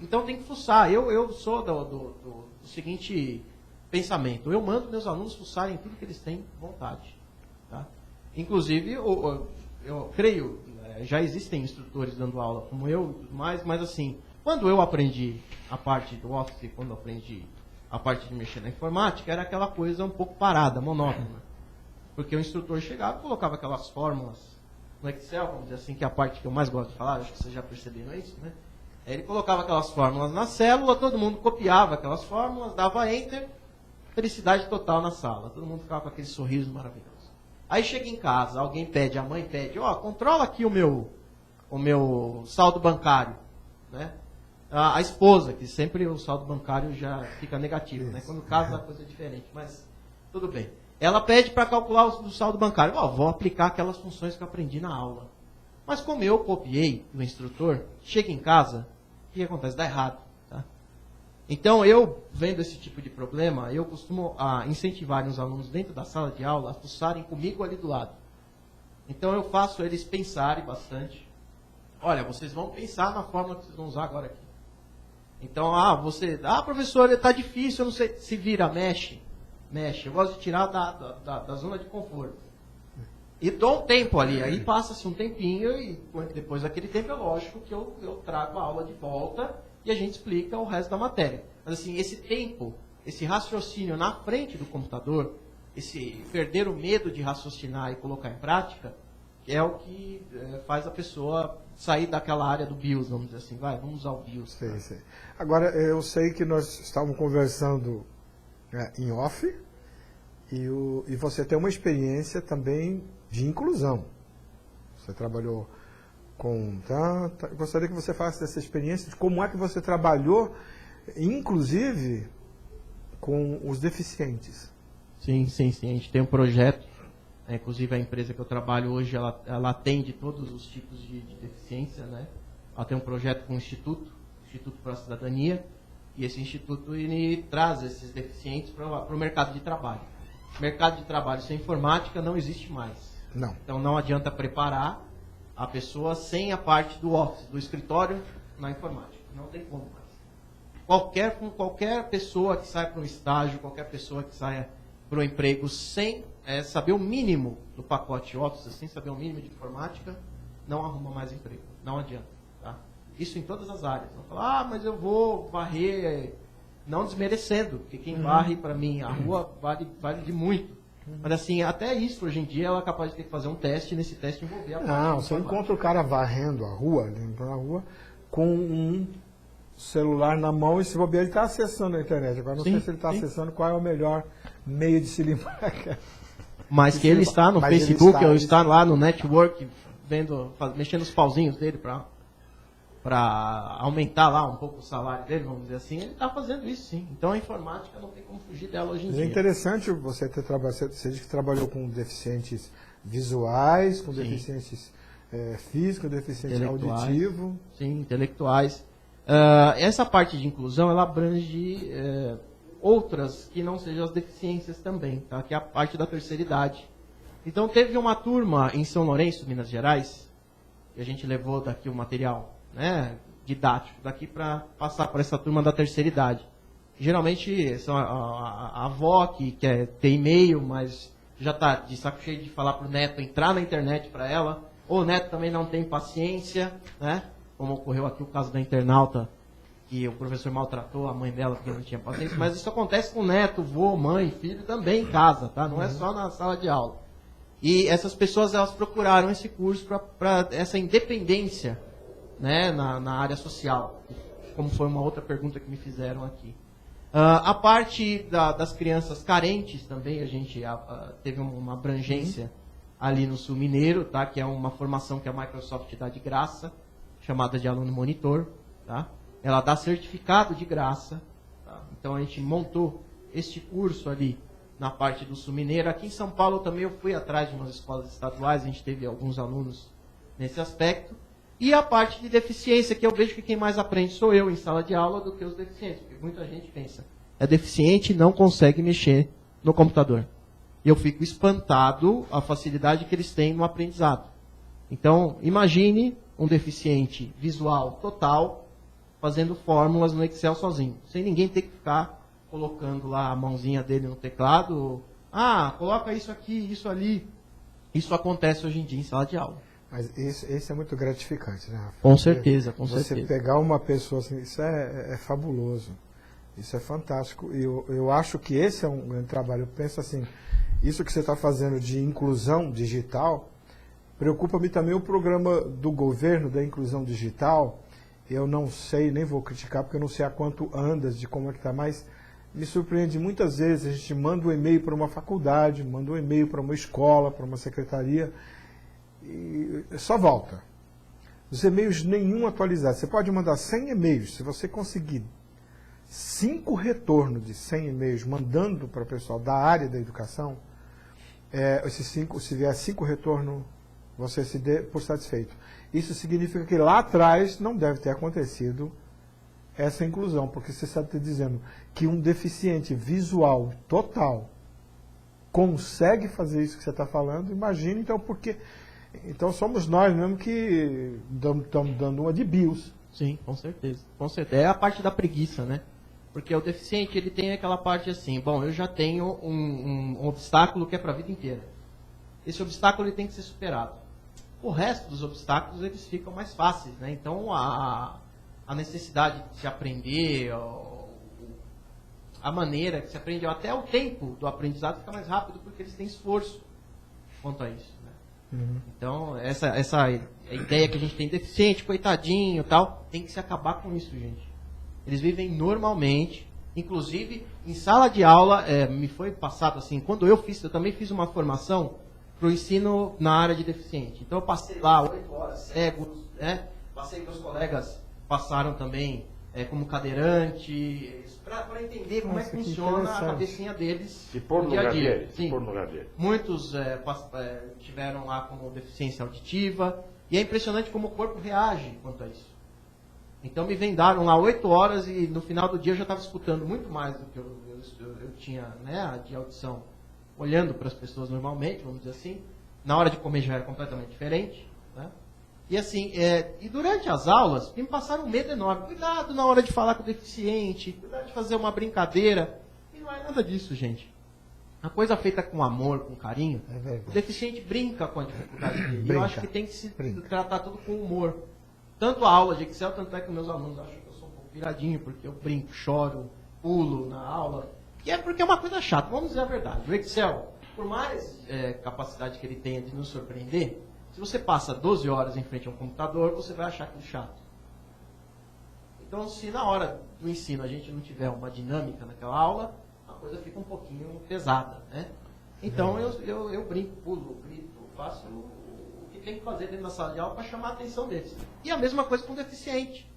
Então tem que fuçar. Eu sou do seguinte pensamento. Eu mando meus alunos fuçarem tudo que eles têm vontade. Tá? Inclusive, eu creio, já existem instrutores dando aula como eu e tudo mais, mas assim, quando eu aprendi a parte do Office, quando eu aprendi a parte de mexer na informática, era aquela coisa um pouco parada, monótona. Porque o instrutor chegava e colocava aquelas fórmulas no Excel, vamos dizer assim, que é a parte que eu mais gosto de falar, acho que vocês já perceberam isso, né? Aí ele colocava aquelas fórmulas na célula, todo mundo copiava aquelas fórmulas, dava Enter, felicidade total na sala. Todo mundo ficava com aquele sorriso maravilhoso. Aí chega em casa, alguém pede, a mãe pede, controla aqui o meu saldo bancário, né? A esposa, que sempre o saldo bancário já fica negativo, né? Quando casa a coisa é diferente, mas tudo bem. Ela pede para calcular o saldo bancário. Vou aplicar aquelas funções que eu aprendi na aula. Mas como eu copiei do instrutor, chega em casa, o que acontece? Dá errado. Tá? Então, eu, vendo esse tipo de problema, eu costumo incentivar os alunos dentro da sala de aula a fuçarem comigo ali do lado. Então, eu faço eles pensarem bastante. Olha, vocês vão pensar na fórmula que vocês vão usar agora aqui. Então, professor, está difícil, eu não sei, se vira, mexe. Eu gosto de tirar da zona de conforto. E dou um tempo ali, aí passa-se um tempinho e depois daquele tempo é lógico que eu trago a aula de volta e a gente explica o resto da matéria. Mas assim, esse tempo, esse raciocínio na frente do computador, esse perder o medo de raciocinar e colocar em prática, é o que faz a pessoa sair daquela área do BIOS, vamos dizer assim, vamos usar o BIOS. Sei. Agora, eu sei que nós estávamos conversando em off e você tem uma experiência também de inclusão. Você trabalhou com... Eu gostaria que você falasse dessa experiência, de como é que você trabalhou, inclusive, com os deficientes. Sim. A gente tem um projeto, inclusive a empresa que eu trabalho hoje, ela atende todos os tipos de deficiência, né? Ela tem um projeto com o Instituto para a Cidadania, e esse instituto ele traz esses deficientes para o mercado de trabalho. Mercado de trabalho sem informática não existe mais. Não. Então não adianta preparar a pessoa sem a parte do office, do escritório na informática. Não tem como mais. Qualquer pessoa que saia para um estágio, qualquer pessoa que saia para um emprego sem saber o mínimo do pacote Office, sem saber o mínimo de informática, não arruma mais emprego. Não adianta. Tá? Isso em todas as áreas. Não fala, mas eu vou varrer, não desmerecendo, porque quem varre para mim a rua vale de muito. Mas assim, até isso, hoje em dia, ela é capaz de ter que fazer um teste, e nesse teste envolver a parte Não, de você informática. encontra o cara varrendo a rua, limpando a rua, com um celular na mão e se bobear, ele está acessando a internet. Agora não Sim, sei se ele está sim. acessando qual é o melhor meio de se limpar. Mas que ele está no Mas ele Facebook, está- ou está lá no network, mexendo os pauzinhos dele para aumentar lá um pouco o salário dele, vamos dizer assim, ele está fazendo isso sim. Então a informática não tem como fugir dela hoje em Mas é dia. interessante você ter trabalhado, você disse que trabalhou com deficientes visuais, com Sim. deficientes físicos, deficiente Intelectuais. auditivo. Sim, intelectuais. Essa parte de inclusão, ela abrange outras que não sejam as deficiências também, tá? Que é a parte da terceira idade. Então teve uma turma em São Lourenço, Minas Gerais, e a gente levou daqui o material, né, didático, daqui para passar para essa turma da terceira idade. Geralmente são a avó que quer ter e-mail, mas já está de saco cheio de falar para o neto entrar na internet para ela, ou o neto também não tem paciência, né? Como ocorreu aqui o caso da internauta, que o professor maltratou a mãe dela porque não tinha paciência, mas isso acontece com neto, vô, mãe, filho também em casa, tá? Não é só na sala de aula. E essas pessoas, elas procuraram esse curso para essa independência, né, na área social, como foi uma outra pergunta que me fizeram aqui. A parte das crianças carentes também, a gente teve uma abrangência ali no Sul Mineiro, tá? Que é uma formação que a Microsoft dá de graça, chamada de aluno monitor. Tá? Ela dá certificado de graça. Tá? Então a gente montou este curso ali na parte do Sul Mineiro. Aqui em São Paulo também eu fui atrás de umas escolas estaduais, a gente teve alguns alunos nesse aspecto. E a parte de deficiência, que eu vejo que quem mais aprende sou eu em sala de aula do que os deficientes. Porque muita gente pensa, é deficiente e não consegue mexer no computador. E eu fico espantado a facilidade que eles têm no aprendizado. Então, imagine um deficiente visual total fazendo fórmulas no Excel sozinho, sem ninguém ter que ficar colocando lá a mãozinha dele no teclado. Coloca isso aqui, isso ali. Isso acontece hoje em dia em sala de aula. Mas esse é muito gratificante, né, Rafa? Com certeza, com Você certeza. pegar uma pessoa assim, isso é fabuloso. Isso é fantástico. E eu acho que esse é um grande trabalho. Eu penso assim, isso que você está fazendo de inclusão digital, preocupa-me também o programa do governo da inclusão digital. Eu não sei, nem vou criticar, porque eu não sei há quanto andas, de como é que está, mas me surpreende muitas vezes. A gente manda um e-mail para uma faculdade, manda um e-mail para uma escola, para uma secretaria, e só volta. Os e-mails nenhum atualizado. Você pode mandar 100 e-mails, se você conseguir 5 retornos de 100 e-mails mandando para o pessoal da área da educação, se vier 5 retornos, você se dê por satisfeito. Isso significa que lá atrás não deve ter acontecido essa inclusão, porque você está dizendo que um deficiente visual total consegue fazer isso que você está falando. Imagina, então, porque... Então somos nós mesmo que estamos dando uma de BIOS. Sim, com certeza. Com certeza. É a parte da preguiça, né? Porque o deficiente, ele tem aquela parte assim, bom, eu já tenho um obstáculo que é para a vida inteira. Esse obstáculo ele tem que ser superado. O resto dos obstáculos, eles ficam mais fáceis, né? Então, a necessidade de se aprender, a maneira que se aprende, até o tempo do aprendizado fica mais rápido, porque eles têm esforço quanto a isso, né? Então, essa ideia que a gente tem deficiente, coitadinho e tal, tem que se acabar com isso, gente. Eles vivem normalmente, inclusive em sala de aula, me foi passado assim, quando eu também fiz uma formação para o ensino na área de deficiente. Então eu passei lá 8 horas cegos, né? Passei com os colegas, passaram também como cadeirante, para entender como é que funciona a cabecinha deles Se pôr no no dia a lugar dia. deles. Sim. Se pôr no lugar deles. Muitos tiveram lá como deficiência auditiva, e é impressionante como o corpo reage quanto a isso. Então me vendaram lá 8 horas e no final do dia eu já estava escutando muito mais do que eu tinha, né, de audição, olhando para as pessoas normalmente, vamos dizer assim. Na hora de comer já era completamente diferente, né? E assim, e durante as aulas me passaram um medo enorme. Cuidado na hora de falar com o deficiente, cuidado de fazer uma brincadeira. E não é nada disso, gente. A coisa feita com amor, com carinho, o deficiente brinca com a dificuldade dele. Eu acho que tem que se tratar tudo com humor. Tanto a aula de Excel, tanto é que meus alunos acham que eu sou um pouco viradinho, porque eu brinco, choro, pulo na aula. E é porque é uma coisa chata, vamos dizer a verdade. O Excel, por mais capacidade que ele tenha de nos surpreender, se você passa 12 horas em frente a um computador, você vai achar aquilo chato. Então, se na hora do ensino a gente não tiver uma dinâmica naquela aula, a coisa fica um pouquinho pesada, né? Então, eu brinco, pulo, grito, faço o que tem que fazer dentro da sala de aula para chamar a atenção deles. E a mesma coisa com o deficiente.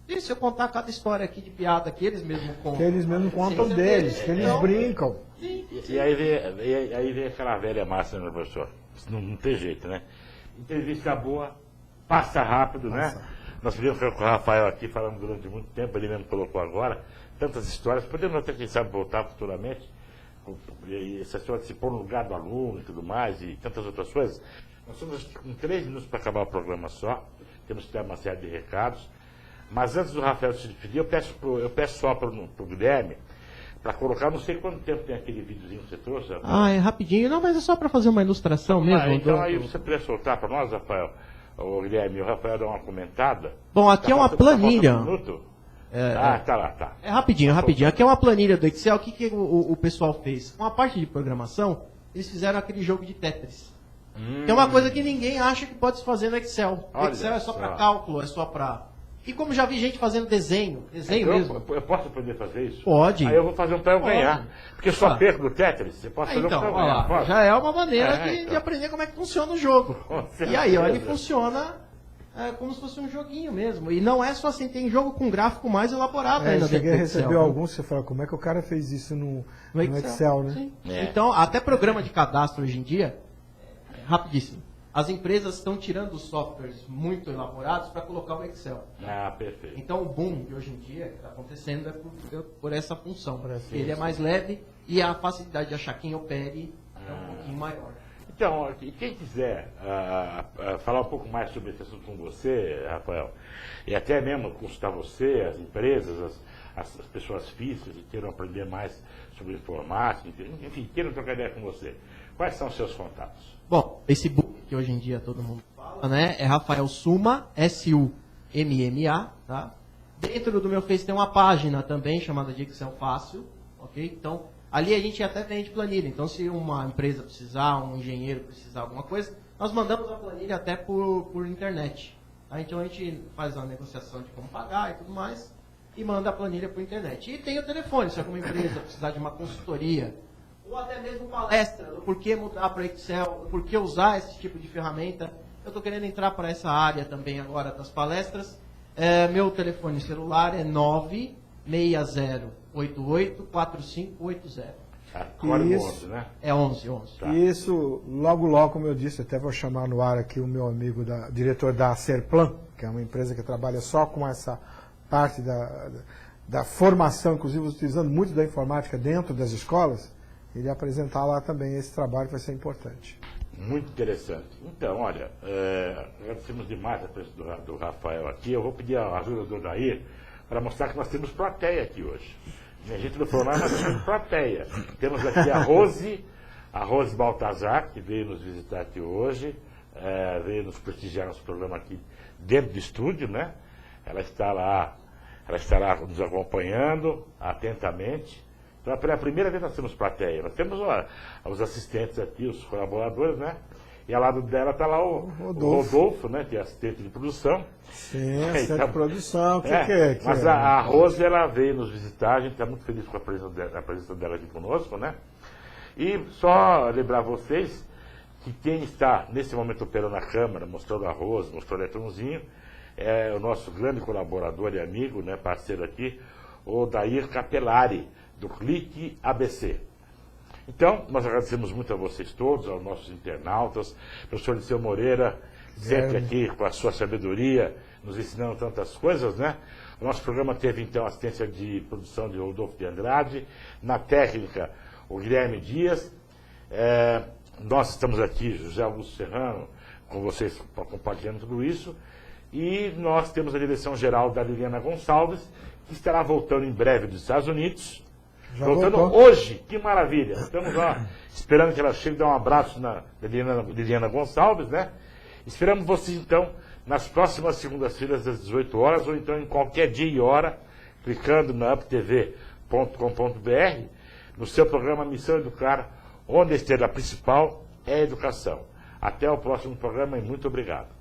E se eu contar cada história aqui de piada que eles mesmos contam? Que eles mesmos contam deles, que eles brincam. E aí vem aquela velha massa, né, professor? Não tem jeito, né? Entrevista boa, passa rápido, né? Nós podemos ficar com o Rafael aqui falando durante muito tempo, ele mesmo colocou agora, tantas histórias. Podemos até, quem sabe, voltar futuramente, e essa história de se pôr no lugar do aluno e tudo mais, e tantas outras coisas. Nós estamos com 3 minutos para acabar o programa só, temos que dar uma série de recados. Mas antes do Rafael se despedir, eu peço só para o Guilherme, para colocar, não sei quanto tempo tem aquele videozinho que você trouxe. Rafael. Ah, é rapidinho. Não, mas é só para fazer uma ilustração mesmo. Então aí você poderia soltar para nós, Rafael, o Guilherme, e o Rafael dá uma comentada. Bom, aqui é uma planilha. Um minuto? Tá lá, tá. É rapidinho. Aqui é uma planilha do Excel. O que o pessoal fez? Com a parte de programação, eles fizeram aquele jogo de Tetris. Que é uma coisa que ninguém acha que pode se fazer no Excel. O Excel é só para cálculo, é só para... E como já vi gente fazendo desenho então, mesmo. Eu posso poder fazer isso? Pode. Aí eu vou fazer um para eu ganhar. Porque eu só perco do Tetris, você pode fazer um para eu ganhar. Pode? Já é uma maneira de aprender como é que funciona o jogo. E aí, ó, ele funciona como se fosse um joguinho mesmo. E não é só assim, tem jogo com gráfico mais elaborado ainda. Cheguei a receber alguns, você fala, como é que o cara fez isso no Excel, né? Sim. Então, até programa de cadastro hoje em dia, rapidíssimo. As empresas estão tirando os softwares muito elaborados para colocar o Excel. Perfeito. Então o boom de hoje em dia que está acontecendo é por essa função. Ele é mais leve e a facilidade de achar quem opere é um pouquinho maior. Então, quem quiser falar um pouco mais sobre esse assunto com você, Rafael, e até mesmo consultar você, as empresas, as pessoas físicas que queiram aprender mais sobre informática, enfim, queiram trocar ideia com você, quais são os seus contatos? Bom, Facebook, que hoje em dia todo mundo fala, né? É Rafael Summa, S-U-M-M-A, tá? Dentro do meu Face tem uma página também chamada de Excel Fácil, ok? Então, ali a gente até vende planilha. Então, se uma empresa precisar, um engenheiro precisar alguma coisa, nós mandamos a planilha até por internet. Tá? Então, a gente faz a negociação de como pagar e tudo mais e manda a planilha por internet. E tem o telefone, se alguma empresa precisar de uma consultoria, ou até mesmo palestra, do porquê mudar para Excel, do porquê usar esse tipo de ferramenta. Eu estou querendo entrar para essa área também agora das palestras. Meu telefone celular é 960884580. Agora é 11, né? É 11. Tá. Isso, logo, como eu disse, até vou chamar no ar aqui o meu amigo, diretor da Serplan, que é uma empresa que trabalha só com essa parte da formação, inclusive utilizando muito da informática dentro das escolas. Ele apresentar lá também esse trabalho que vai ser importante. Muito interessante. Então, olha, agradecemos demais a presença do Rafael aqui. Eu vou pedir a ajuda do Odair para mostrar que nós temos plateia aqui hoje. A gente não falou nada, mas temos plateia. Temos aqui a Rose Baltazar, que veio nos visitar aqui hoje, veio nos prestigiar nosso programa aqui dentro do estúdio, né? Ela estará nos acompanhando atentamente. Então, pela primeira vez nós temos plateia. Nós temos os assistentes aqui, os colaboradores, né? E ao lado dela está lá o Rodolfo, né? Que é assistente de produção. Sim, assistente de produção. O que Mas a Rose, ela veio nos visitar, a gente está muito feliz com a presença dela aqui conosco, né? E só lembrar vocês que quem está nesse momento operando a câmera, mostrando a Rose, mostrando o eletrãozinho, é o nosso grande colaborador e amigo, né? Parceiro aqui, o Odair Capelari, do Clique ABC. Então, nós agradecemos muito a vocês todos, aos nossos internautas, professor Liceu Moreira, sempre aqui com a sua sabedoria, nos ensinando tantas coisas, né? O nosso programa teve, então, assistência de produção de Rodolfo de Andrade, na técnica, o Guilherme Dias. Nós estamos aqui, José Augusto Serrano, com vocês compartilhando tudo isso. E nós temos a direção geral da Liliana Gonçalves, que estará voltando em breve dos Estados Unidos. Voltando hoje, que maravilha. Estamos lá esperando que ela chegue, dar um abraço na Liliana Gonçalves, né? Esperamos vocês, então, nas próximas segundas-feiras, às 18 horas, ou então em qualquer dia e hora, clicando na uptv.com.br, no seu programa Missão Educar, onde a estrela principal é a educação. Até o próximo programa e muito obrigado.